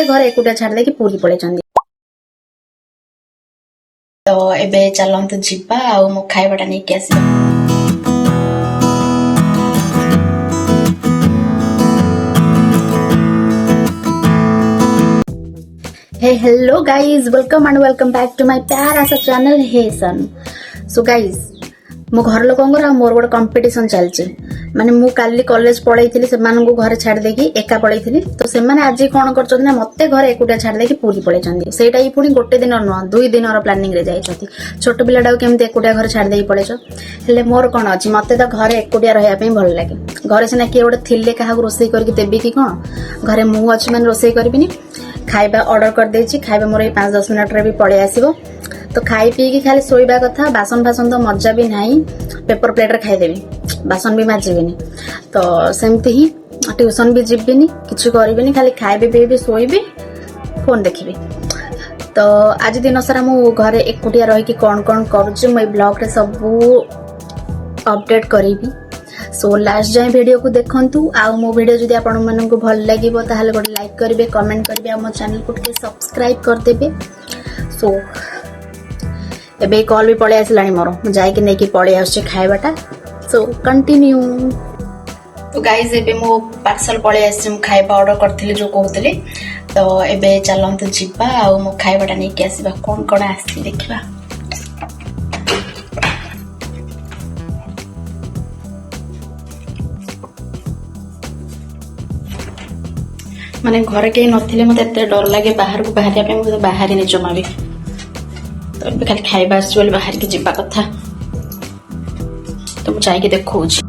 मते घर एकुटिया छाड़ दे कि पूरी पड़े तो एबे चलंतु जिबा आ मो खाइबाटा नै के आसी हे hello guys welcome and welcome back to my प्यारा सा चैनल हे सन। सो गाइज मो घर लोकंगर आ मोर गोटे कंपटीशन चलची माने मु काली कॉलेज पढैथिली से मानन को घर छाड़ देकी एका पढैथिली तो से माने आज कोन करछन ना मते घर एकुटिया छाड़ देकी पूरी पढैछन्ती सेटा ही पुनी गोटे दिन न 2 दिन रो प्लानिंग रे जाइछथि छोट पिलाडा केमते एकुटिया घर छाड़ देकी पढैछ हेले मोर कोन अछि मते त घर एकुटिया रहया पे भल लागे घर सेना के गोटे थिले काहा रोसई करके देबी कि कोन घरे मु अछि माने रोसई करबिनी खाइबा ऑर्डर कर देछि खाइबा मोर 5-10 मिनिट रे भी पळे आसीबो तो खाई पी की खाली सोइबा कथा बासन बासन तो मजा भी नहीं पेपर प्लेट रे खाई देबी बासन भी माजिबिनी तो सेमती ही ट्यूशन भी जिबिनी किछु करबिनी खाली खाइबे पीबे सोइबे फोन देखिबे तो आज दिन सारा मु घरे एकुटिया रही कि कोन कोन करूछु मैं ब्लॉग रे सब अपडेट करिबी सो लास्ट जाए वीडियो को देखंतु आ मो वीडियो जदि आपण मानन को भल लागिबो ताहाले गोटे लाइक करिवे कमेंट करिवे आ मो चैनल को सब्सक्राइब कर देबे सो एबे कॉल भी पळे आसलानी मोर जाय कि नै कि पळे आछे खाइबाटा सो कंटिन्यू तो गाइस एबे मो पार्सल पळे आछे खाइबा ऑर्डर करथिले जो कहउतले तो एबे चलंतु जिबा आ मो खाइबाटा नै कि आसीबा कोन कोन आसी देखिबा माने घर के नथिले मते एते डर लागे बाहर को बाहरिया पे मते बाहर नि जमा भी तो खाली खाइबा आस बोले बाहर के जिबा कथा तो जाई के देखौ छी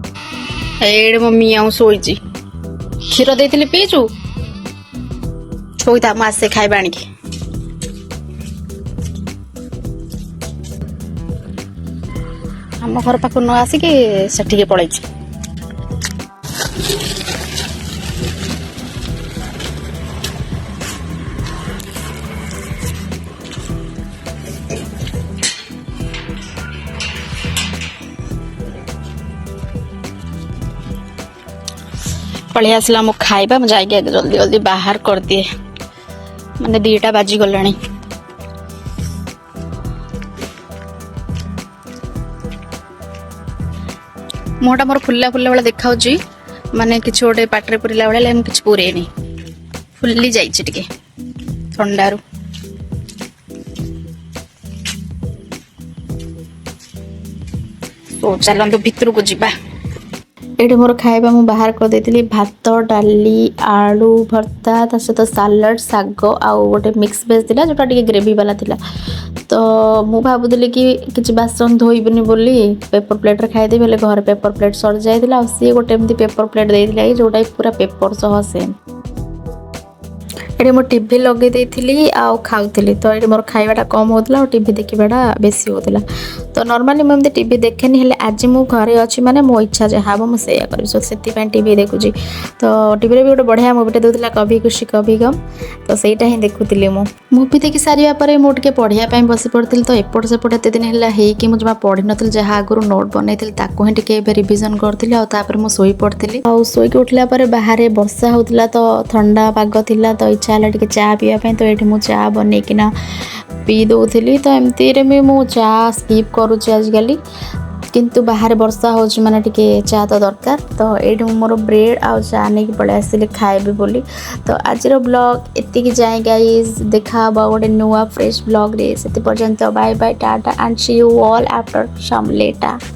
एड मम्मी आउ सोईची खीर देथिले पीचू छोइता मासे खाइबा आनी के हम घर पाक न आसी के सेठी के पळैची पळे आसला मो खाइबा म जाई के जल्दी जल्दी बाहर कर दिए माने 2टा बाजी गलाणी मोटा मोर फुल्ला फुल्ला वाला देखाउ छी माने किछ ओटे पाटरे पुरिला वाला ले हम किछ पुरे नहीं फुल्ली जाई छी टिके ठंडारू तो चलंतु भितर को जिबा एटे मोर खाइबा मु बाहर कर देतिली भात डाली आलू भर्ता ता सहित सालाड साग आ गोटे मिक्स वेज थिला जोटा टिके ग्रेवी वाला थिला तो मु भाबुदली कि किछ बासन धोइबनी बोली पेपर प्लेट रे खाइ दे बेले घर पेपर प्लेट सर जाइतिला आ सी गोटे एमती पेपर प्लेट देइतिला जोटा पूरा पेपर सह सेम एटे मो टीवी लगे देइतिली आ खाउतिली तो एटे मोर खाइबाटा कम होतला और टीवी देखिबाटा बेसी होतला तो नॉर्मली मैं टीवी देखेनी हेले आज मु घरे अछि माने मो इच्छा जे हाबो मु सेया करी सो सेति पय टीवी देखुजी तो टीवी रे भी गोटे बढ़िया मूवी देउतला कभी खुशी कभी गम तो सेटा ही देखुतिली मु मूवी देखि सारिया परे मो टके पढिया पय बसी पड़तिल तो एपट सेपट एते दिन हेला हे कि मु जमा पढि नतिल जहा आगुरु नोट बनैतिल ताको हे टके बे रिवीजन करतिल आ तापर मु सोई पड़तिली आ सोई के उठला परे बाहरे वर्षा होतला तो ठंडा पाग थिला तो इच्छा हला टके चा पिया पय तो एठी मु चा बनै किना पी दउथिली तो एमती रे मु चा स्किप करूची आजकल किंतु बाहर वर्षा होची माने टिके चा तो दरकार तो एठी मोर ब्रेड आ चा नै कि पळे आसिले खाइबे बोली तो आजरो ब्लॉग एति कि जाय गाइस देखा बा गोटे नुवा फ्रेश ब्लॉग रे सेति पर्यंत bye bye tata and see you all after some letter.